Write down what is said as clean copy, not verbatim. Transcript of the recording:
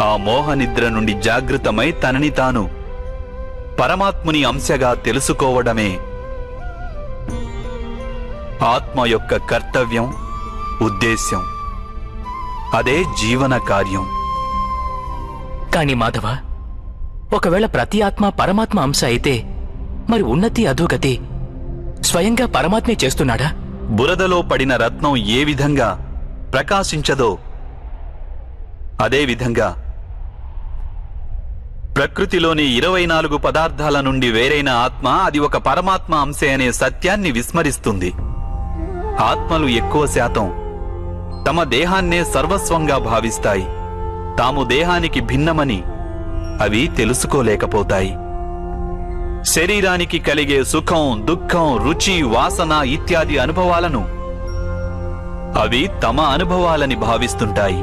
ఆ మోహనిద్ర నుండి జాగృతమై తనని తాను పరమాత్ముని అంశగా తెలుసుకోవడమే ఆత్మ యొక్క కర్తవ్యం, ఉద్దేశ్యం. అదే జీవన కార్యం. కాని మాధవ, ఒకవేళ ప్రతి ఆత్మ పరమాత్మ అంశ అయితే మరి ఉన్నతి అధోగతి స్వయంగా పరమాత్మే చేస్తున్నాడా? బురదలో పడిన రత్నం ఏ విధంగా ప్రకాశించదో అదే విధంగా ప్రకృతిలోని 24 పదార్థాల నుండి వేరైన ఆత్మ అది ఒక పరమాత్మ అంశే అనే సత్యాన్ని విస్మరిస్తుంది. ఆత్మలు ఎక్కువ శాతం తమ దేహాన్నే సర్వస్వంగా భావిస్తాయి. తాము దేహానికి భిన్నమని అవి తెలుసుకోలేకపోతాయి. శరీరానికి కలిగే సుఖం, దుఃఖం, రుచి, వాసన ఇత్యాది అనుభవాలను అవి తమ అనుభవాలని భావిస్తుంటాయి.